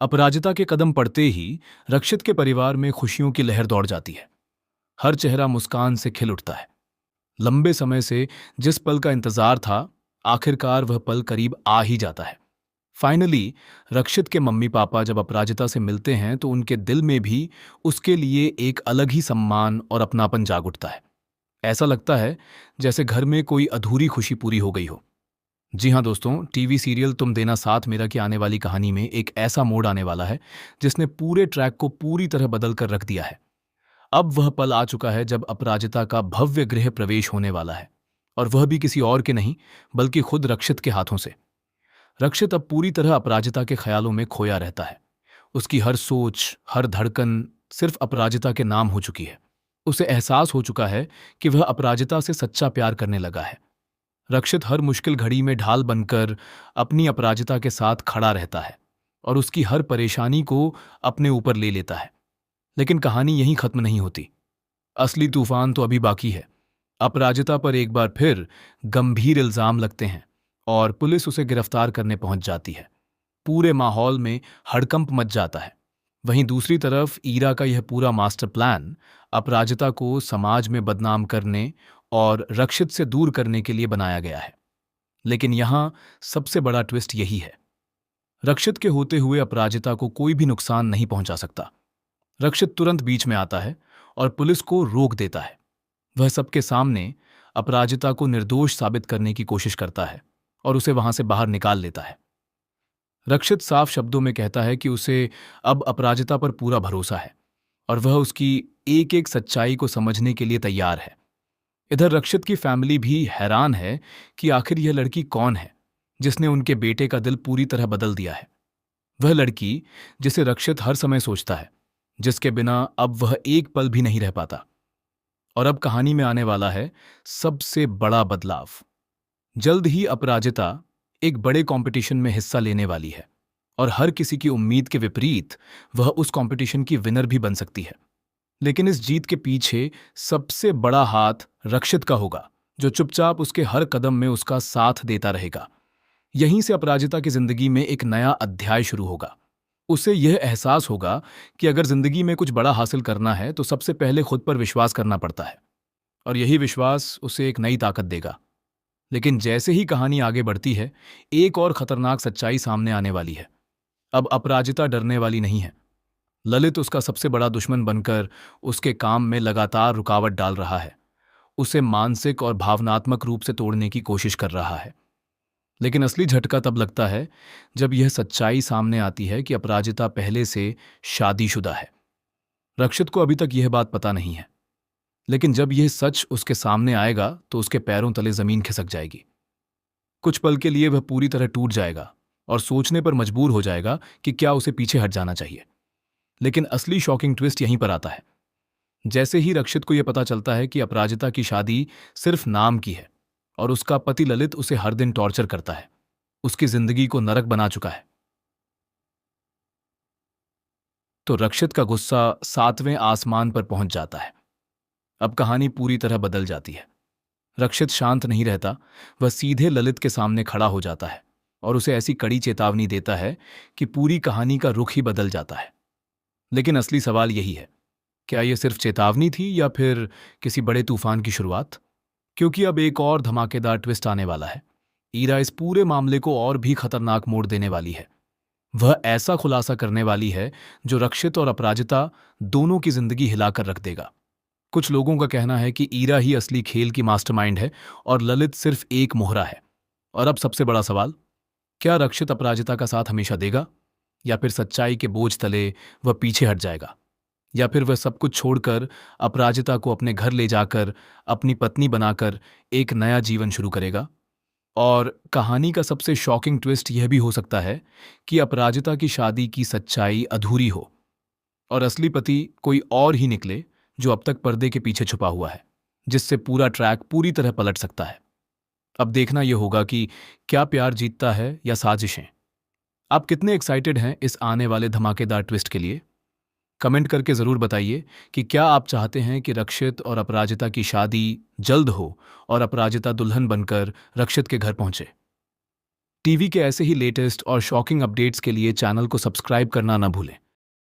अपराजिता के कदम पड़ते ही रक्षित के परिवार में खुशियों की लहर दौड़ जाती है। हर चेहरा मुस्कान से खिल उठता है। लंबे समय से जिस पल का इंतजार था, आखिरकार वह पल करीब आ ही जाता है। फाइनली रक्षित के मम्मी पापा जब अपराजिता से मिलते हैं तो उनके दिल में भी उसके लिए एक अलग ही सम्मान और अपनापन जाग उठता है। ऐसा लगता है जैसे घर में कोई अधूरी खुशी पूरी हो गई हो। जी हाँ दोस्तों, टीवी सीरियल तुम देना साथ मेरा की आने वाली कहानी में एक ऐसा मोड़ आने वाला है जिसने पूरे ट्रैक को पूरी तरह बदल कर रख दिया है। अब वह पल आ चुका है जब अपराजिता का भव्य गृह प्रवेश होने वाला है, और वह भी किसी और के नहीं बल्कि खुद रक्षित के हाथों से। रक्षित अब पूरी तरह अपराजिता के ख्यालों में खोया रहता है। उसकी हर सोच, हर धड़कन सिर्फ अपराजिता के नाम हो चुकी है। उसे एहसास हो चुका है कि वह अपराजिता से सच्चा प्यार करने लगा है। रक्षित हर मुश्किल घड़ी में ढाल बनकर अपनी अपराजिता के साथ खड़ा रहता है और उसकी हर परेशानी को अपने ऊपर ले लेता है। लेकिन कहानी यहीं खत्म नहीं होती। असली तूफान तो अभी बाकी है। अपराजिता पर एक बार फिर गंभीर इल्जाम लगते हैं और पुलिस उसे गिरफ्तार करने पहुंच जाती है। पूरे माहौल में हड़कंप मच जाता है। वहीं दूसरी तरफ ईरा का यह पूरा मास्टर प्लान अपराजिता को समाज में बदनाम करने और रक्षित से दूर करने के लिए बनाया गया है। लेकिन यहां सबसे बड़ा ट्विस्ट यही है, रक्षित के होते हुए अपराजिता को कोई भी नुकसान नहीं पहुंचा सकता। रक्षित तुरंत बीच में आता है और पुलिस को रोक देता है। वह सबके सामने अपराजिता को निर्दोष साबित करने की कोशिश करता है और उसे वहां से बाहर निकाल लेता है। रक्षित साफ शब्दों में कहता है कि उसे अब अपराजिता पर पूरा भरोसा है और वह उसकी एक एक सच्चाई को समझने के लिए तैयार है। इधर रक्षित की फैमिली भी हैरान है कि आखिर यह लड़की कौन है जिसने उनके बेटे का दिल पूरी तरह बदल दिया है। वह लड़की जिसे रक्षित हर समय सोचता है, जिसके बिना अब वह एक पल भी नहीं रह पाता। और अब कहानी में आने वाला है सबसे बड़ा बदलाव। जल्द ही अपराजिता एक बड़े कंपटीशन में हिस्सा लेने वाली है और हर किसी की उम्मीद के विपरीत वह उस कंपटीशन की विनर भी बन सकती है। लेकिन इस जीत के पीछे सबसे बड़ा हाथ रक्षित का होगा, जो चुपचाप उसके हर कदम में उसका साथ देता रहेगा। यहीं से अपराजिता की जिंदगी में एक नया अध्याय शुरू होगा। उसे यह एहसास होगा कि अगर जिंदगी में कुछ बड़ा हासिल करना है तो सबसे पहले खुद पर विश्वास करना पड़ता है, और यही विश्वास उसे एक नई ताकत देगा। लेकिन जैसे ही कहानी आगे बढ़ती है, एक और खतरनाक सच्चाई सामने आने वाली है। अब अपराजिता डरने वाली नहीं है। ललित उसका सबसे बड़ा दुश्मन बनकर उसके काम में लगातार रुकावट डाल रहा है, उसे मानसिक और भावनात्मक रूप से तोड़ने की कोशिश कर रहा है। लेकिन असली झटका तब लगता है जब यह सच्चाई सामने आती है कि अपराजिता पहले से शादीशुदा है। रक्षित को अभी तक यह बात पता नहीं है, लेकिन जब यह सच उसके सामने आएगा तो उसके पैरों तले जमीन खिसक जाएगी। कुछ पल के लिए वह पूरी तरह टूट जाएगा और सोचने पर मजबूर हो जाएगा कि क्या उसे पीछे हट जाना चाहिए। लेकिन असली शॉकिंग ट्विस्ट यहीं पर आता है। जैसे ही रक्षित को यह पता चलता है कि अपराजिता की शादी सिर्फ नाम की है और उसका पति ललित उसे हर दिन टॉर्चर करता है, उसकी जिंदगी को नरक बना चुका है, तो रक्षित का गुस्सा सातवें आसमान पर पहुंच जाता है। अब कहानी पूरी तरह बदल जाती है। रक्षित शांत नहीं रहता, वह सीधे ललित के सामने खड़ा हो जाता है और उसे ऐसी कड़ी चेतावनी देता है कि पूरी कहानी का रुख ही बदल जाता है। लेकिन असली सवाल यही है, क्या यह सिर्फ चेतावनी थी या फिर किसी बड़े तूफान की शुरुआत? क्योंकि अब एक और धमाकेदार ट्विस्ट आने वाला है। ईरा इस पूरे मामले को और भी खतरनाक मोड़ देने वाली है। वह ऐसा खुलासा करने वाली है जो रक्षित और अपराजिता दोनों की जिंदगी हिलाकर रख देगा। कुछ लोगों का कहना है कि ईरा ही असली खेल की मास्टरमाइंड है और ललित सिर्फ एक मोहरा है। और अब सबसे बड़ा सवाल, क्या रक्षित अपराजिता का साथ हमेशा देगा, या फिर सच्चाई के बोझ तले वह पीछे हट जाएगा, या फिर वह सब कुछ छोड़कर अपराजिता को अपने घर ले जाकर अपनी पत्नी बनाकर एक नया जीवन शुरू करेगा? और कहानी का सबसे शॉकिंग ट्विस्ट यह भी हो सकता है कि अपराजिता की शादी की सच्चाई अधूरी हो और असली पति कोई और ही निकले जो अब तक पर्दे के पीछे छुपा हुआ है, जिससे पूरा ट्रैक पूरी तरह पलट सकता है। अब देखना यह होगा कि क्या प्यार जीतता है या साजिशें। आप कितने एक्साइटेड हैं इस आने वाले धमाकेदार ट्विस्ट के लिए? कमेंट करके जरूर बताइए कि क्या आप चाहते हैं कि रक्षित और अपराजिता की शादी जल्द हो और अपराजिता दुल्हन बनकर रक्षित के घर पहुंचे। टीवी के ऐसे ही लेटेस्ट और शॉकिंग अपडेट्स के लिए चैनल को सब्सक्राइब करना ना भूलें।